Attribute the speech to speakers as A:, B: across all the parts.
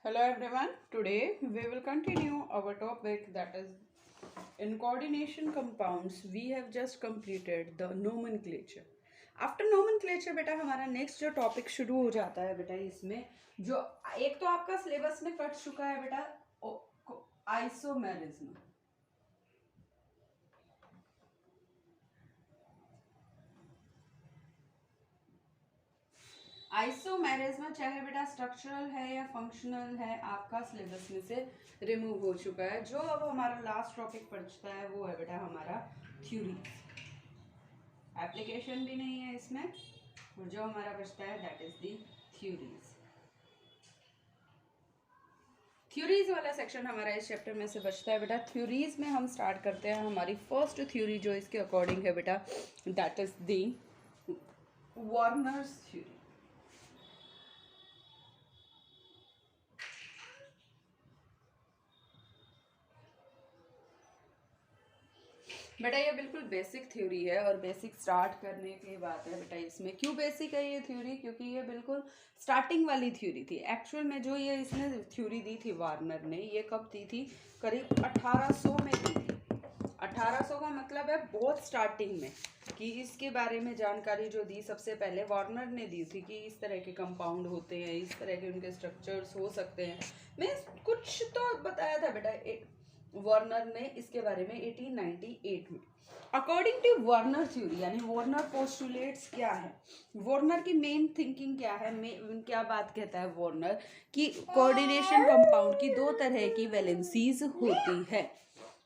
A: Hello everyone. Today we will continue our topic, that is in coordination compounds. We have just completed the nomenclature. After nomenclature बेटा हमारा next जो topic शुरू हो जाता है बेटा, इसमें जो एक तो आपका सिलेबस में कट चुका है बेटा आइसोमेरिज्म। आइसोमेरिज्म चाहे बेटा स्ट्रक्चरल है या फंक्शनल है, आपका सिलेबस में से रिमूव हो चुका है। जो अब हमारा लास्ट टॉपिक बचता है वो है बेटा हमारा थ्योरी। एप्लीकेशन भी नहीं है इसमें, और जो हमारा बचता है that is the theories. Theories वाला सेक्शन हमारा इस चैप्टर में से बचता है बेटा। थ्योरीज में हम स्टार्ट करते हैं हमारी फर्स्ट थ्योरी जो इसके अकॉर्डिंग है बेटा, that is the Warners theory. बेटा ये बिल्कुल बेसिक थ्योरी है, और बेसिक स्टार्ट करने की बात है बेटा इसमें। क्यों बेसिक है ये थ्योरी? क्योंकि ये बिल्कुल स्टार्टिंग वाली थ्योरी थी। एक्चुअल में जो ये इसने थ्योरी दी थी वार्नर ने, ये कब दी थी? करीब 1800 में दी थी। 1800 का मतलब है बहुत स्टार्टिंग में, कि इसके बारे में जानकारी जो दी सबसे पहले वार्नर ने दी थी कि इस तरह के कंपाउंड होते हैं, इस तरह के उनके स्ट्रक्चर्स हो सकते हैं। मैं कुछ तो बताया था बेटा वार्नर ने इसके बारे में 1898 में। अकॉर्डिंग टू वार्नर थ्योरी, यानी वार्नर पोस्टुलेट्स क्या है, वार्नर की मेन थिंकिंग क्या है, क्या बात कहता है वार्नर कि कोऑर्डिनेशन कंपाउंड की दो तरह की वैलेंसीज होती है।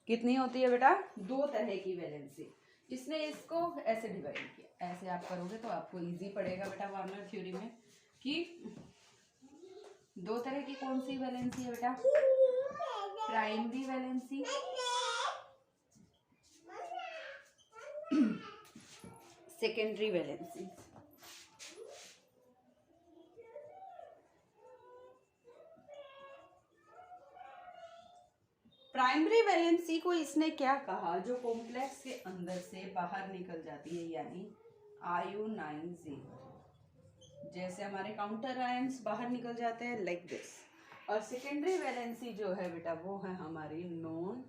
A: कितनी होती है बेटा? दो तरह की वैलेंसी। इसने इसको ऐसे डिवाइड किया, ऐसे आप करोगे तो आपको इजी पड़ेगा बेटा वार्नर थ्योरी में, कि दो तरह की कौन सी वैलेंसी है बेटा? Primary valency secondary valency. Primary valency को इसने क्या कहा? जो कॉम्प्लेक्स के अंदर से बाहर निकल जाती है, यानी आयोनाइजेशन। जैसे हमारे काउंटर आयंस बाहर निकल जाते हैं, लाइक दिस। और सेकेंडरी वैलेंसी जो है बेटा वो है हमारी नॉन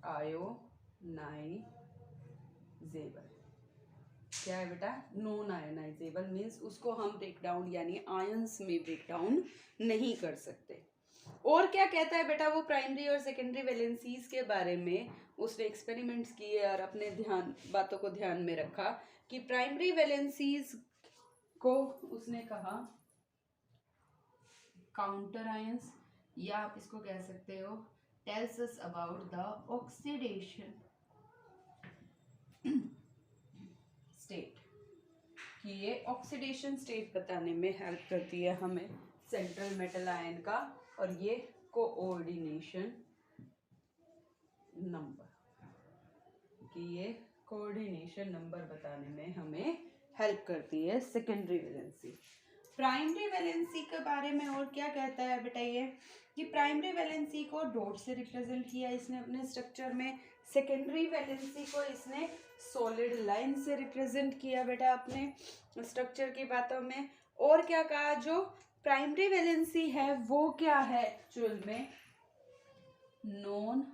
A: आयोनाइजेबल। क्या है बेटा? नॉन आयोनाइजेबल मीन्स उसको हम ब्रेक डाउन यानी आयंस में ब्रेक डाउन नहीं कर सकते। और क्या कहता है बेटा वो प्राइमरी और सेकेंडरी वैलेंसीज के बारे में? उसने एक्सपेरिमेंट्स किए और अपने बातों को ध्यान में रखा कि प्राइमरी वैलेंसीज को उसने कहा काउंटर आयंस, या आप इसको कह सकते हो tells us about the oxidation state, कि ये ऑक्सीडेशन स्टेट बताने में हेल्प करती है हमें सेंट्रल मेटल आयन का, और ये कोऑर्डिनेशन नंबर, कि ये कोऑर्डिनेशन नंबर बताने में हमें हेल्प करती है सेकेंडरी वैलेंसी। प्राइमरी वैलेंसी के बारे में और क्या कहता है बेटा ये, कि प्राइमरी वैलेंसी को डॉट से रिप्रेजेंट किया इसने अपने स्ट्रक्चर में, सेकेंडरी वैलेंसी को इसने सॉलिड लाइन से रिप्रेजेंट किया बेटा अपने स्ट्रक्चर की बातों में। और क्या कहा? जो प्राइमरी वैलेंसी है वो क्या है एक्चुअल में? नॉन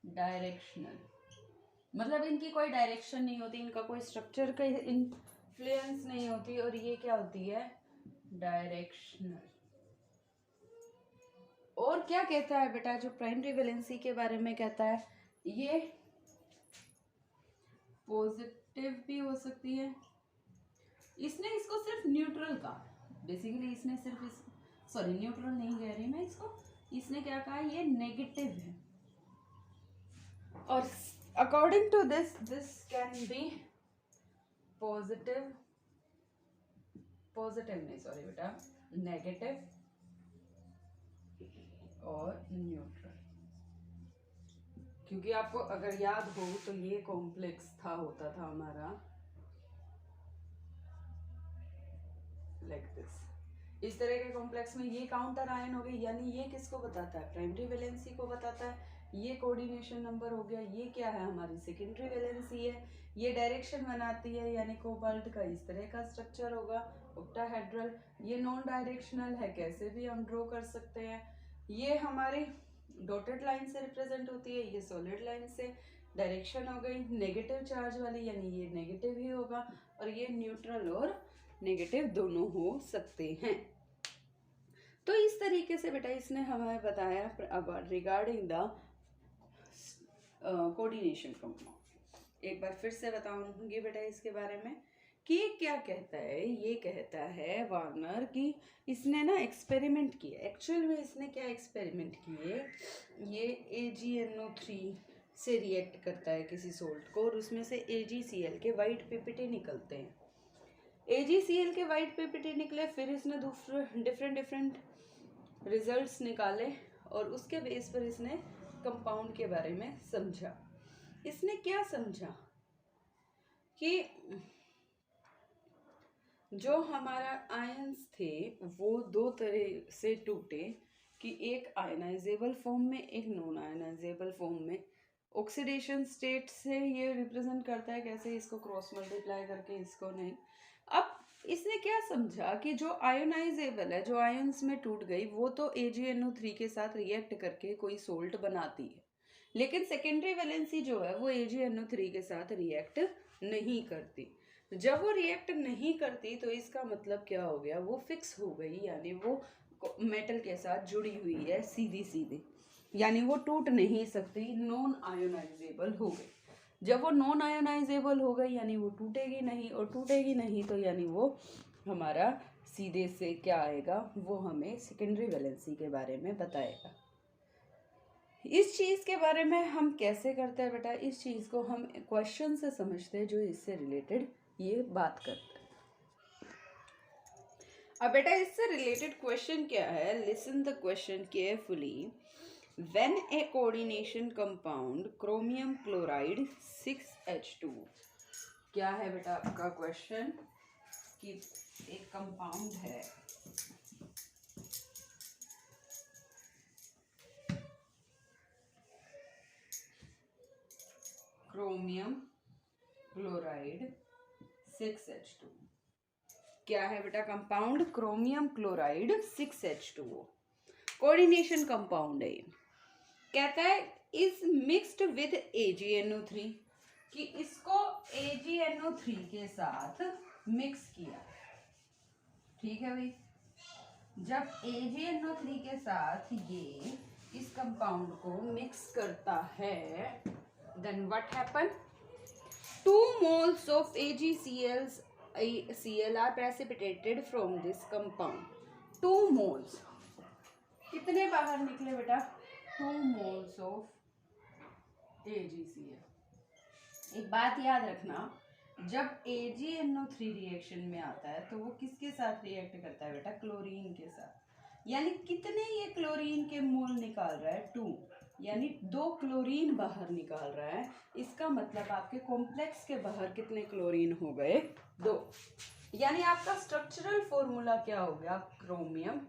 A: डायरेक्शनल, मतलब इनकी कोई डायरेक्शन नहीं होती, इनका कोई स्ट्रक्चर का इन्फ्लुएंस नहीं होती, और ये क्या होती है? डायरेक्शनल। और क्या कहता है बेटा जो प्राइमरी वैलेंसी के बारे में कहता है? ये पॉजिटिव भी हो सकती है। इसने इसको सिर्फ न्यूट्रल कहा बेसिकली, इसने सिर्फ न्यूट्रल नहीं कह रही मैं इसको, इसने क्या कहा? ये नेगेटिव है। और according to this can be positive नहीं, सॉरी बेटा, नेगेटिव और न्यूट्रल। क्योंकि आपको अगर याद हो तो ये कॉम्प्लेक्स होता था हमारा लाइक दिस। इस तरह के कॉम्प्लेक्स में ये काउंटर आयन हो गए, यानी ये किसको बताता है? प्राइमरी वैलेंसी को बताता है। ये कोऑर्डिनेशन नंबर हो गया। ये क्या है, हमारी सेकेंडरी वैलेंसी है। ये डायरेक्शन बनाती है, यानी कोबाल्ट का इस तरह का स्ट्रक्चर होगा, ऑक्टाहेड्रल। ये नॉन डायरेक्शनल है, कैसे भी हम ड्रॉ कर सकते हैं। ये हमारी डॉटेड लाइन से रिप्रेजेंट होती है, ये सॉलिड लाइन से। डायरेक्शन हो गई नेगेटिव चार्ज वाली, यानी ये नेगेटिव ही होगा, और ये न्यूट्रल और नेगेटिव दोनों हो सकते हैं। तो इस तरीके से बेटा इसने हमें बताया about regarding the coordination compound. एक बार फिर से बताऊंगी बेटा इसके बारे में कि ये क्या कहता है। ये कहता है वार्नर कि इसने ना एक्सपेरिमेंट किया। एक्चुअल में इसने क्या एक्सपेरिमेंट किए, ये AgNO3 से रिएक्ट करता है किसी सोल्ट को, और उसमें से AgCl के वाइट पीपीटी निकलते हैं। AgCl के वाइट पीपीटी निकले, फिर इसने दूसरे डिफरेंट रिजल्ट्स निकाले, और उसके बेस पर इसने कंपाउंड के बारे में समझा। इसने क्या समझा कि जो हमारा आयंस थे वो दो तरह से टूटे, कि एक आयनाइजेबल फॉर्म में, एक नॉन आयनाइजेबल फॉर्म में। ऑक्सीडेशन स्टेट से ये रिप्रेजेंट करता है, कैसे इसको क्रॉस मल्टीप्लाई करके, इसको नहीं। अब इसने क्या समझा कि जो आयोनाइजेबल है, जो आयंस में टूट गई, वो तो AgNO3 के साथ रिएक्ट करके कोई सोल्ट बनाती है, लेकिन सेकेंडरी वैलेंसी जो है वो AgNO3 के साथ रिएक्ट नहीं करती। जब वो रिएक्ट नहीं करती तो इसका मतलब क्या हो गया, वो फिक्स हो गई, यानी वो मेटल के साथ जुड़ी हुई है सीधी सीधी, यानी वो टूट नहीं सकती, नॉन आयोनाइजेबल हो गई। जब वो नॉन आयोनाइजेबल हो गई यानी वो टूटेगी नहीं, और टूटेगी नहीं तो यानी वो हमारा सीधे से क्या आएगा, वो हमें सेकेंडरी वैलेंसी के बारे में बताएगा। इस चीज़ के बारे में हम कैसे करते हैं बेटा, इस चीज़ को हम क्वेश्चन से समझते हैं जो इससे रिलेटेड ये बात करते हैं। अब बेटा इससे रिलेटेड क्वेश्चन क्या है, listen the question carefully. When a coordination compound chromium chloride 6H2, क्या है बेटा आपका क्वेश्चन, कि एक कंपाउंड है क्रोमियम क्लोराइड 6H2। क्या है बेटा compound, chromium chloride 6H2O, coordination compound है। कहता है इज मिक्स्ड विद AgNO3, कि इसको AgNO3 के साथ मिक्स किया। ठीक है भाई, जब AgNO3 के साथ ये इस कंपाउंड को मिक्स करता है, then what happen, 2 moles of AgCl are precipitated from this compound। 2 moles कितने बाहर निकले बेटा, 2 moles of AgCl। एक बात याद रखना, जब AgNO3 रिएक्शन में आता है तो वो किसके साथ रिएक्ट करता है बेटा, क्लोरीन के साथ। यानी कितने ये क्लोरीन के मोल निकाल रहा है, 2, यानी 2 क्लोरीन बाहर निकाल रहा है। इसका मतलब आपके कॉम्प्लेक्स के बाहर कितने क्लोरीन हो गए, 2। यानी आपका स्ट्रक्चरल फॉर्मूला क्या हो गया, क्रोमियम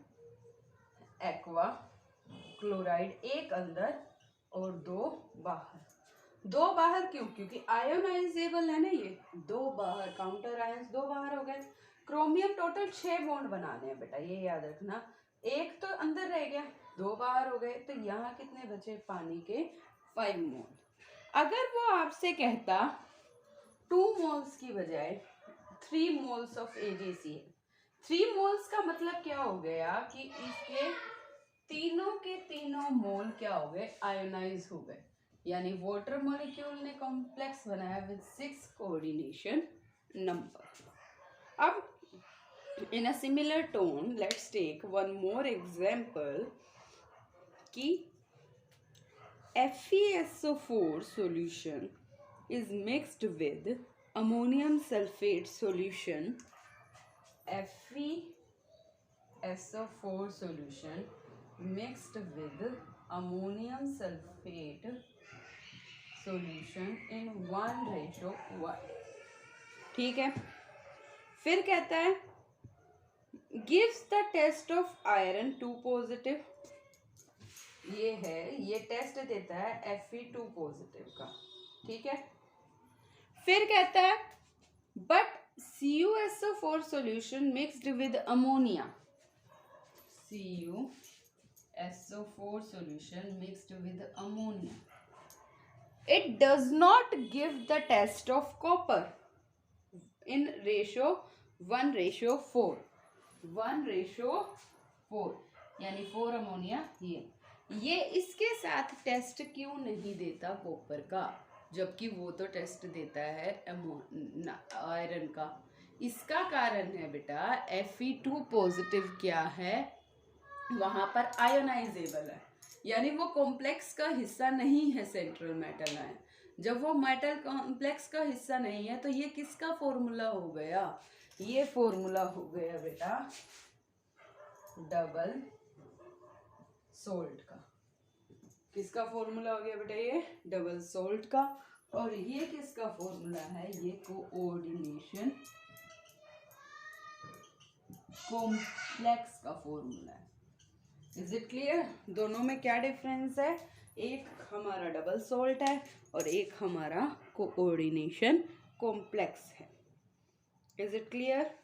A: एक्वा क्लोराइड, एक अंदर और 2 बाहर। 2 बाहर क्यों, क्योंकि आयोनाइजेबल है ना ये, 2 बाहर, काउंटर आयंस 2 बाहर हो गए। क्रोमियम टोटल 6 बॉन्ड बनाने हैं बेटा, ये याद रखना। एक तो अंदर रह गया, 2 बाहर हो गए, तो यहाँ कितने बचे, पानी के 5 मोल। अगर वो आपसे कहता 2 मोल्स की बजाय 3 मोल्स ऑफ AgCl, 3 मोल्स का मतलब क्या हो गया कि इसके तीनों के तीनों मोल क्या हो गए, आयोनाइज हो गए। यानी वाटर मॉलिक्यूल ने कॉम्प्लेक्स बनाया विद 6 कोऑर्डिनेशन नंबर। अब in a similar tone let's take one more example कि FeSO4 solution is mixed with ammonium sulfate solution। FeSO4 solution mixed with ammonium sulfate solution in 1:1। ठीक है, फिर कहता है gives the test of iron 2 positive, ये है, ये test देता है Fe2 पॉजिटिव का, ठीक है। फिर कहता है but CuSO4 solution mixed with ammonia, CuSO4 solution mixed with ammonia, it does not give the test of copper in ratio 1:4, 1:4, यानी 4 अमोनिया। ये इसके साथ टेस्ट क्यों नहीं देता कॉपर का, जबकि वो तो टेस्ट देता है आयरन का। इसका कारण है बेटा Fe2 पॉजिटिव क्या है, वहां पर आयोनाइजेबल है, यानी वो कॉम्प्लेक्स का हिस्सा नहीं है सेंट्रल मेटल आयन। जब वो मेटल कॉम्प्लेक्स का हिस्सा नहीं है तो ये किसका फॉर्मूला हो गया, ये फॉर्मूला हो गया बेटा डबल सोल्ट का। किसका फॉर्मूला हो गया बेटा, ये डबल सोल्ट का। और ये किसका फॉर्मूला है, ये कोऑर्डिनेशन कॉम्प्लेक्स का फॉर्मूला है। Is it clear? दोनों में क्या डिफरेंस है, एक हमारा डबल सोल्ट है और एक हमारा कोऑर्डिनेशन कॉम्प्लेक्स है। Is it clear?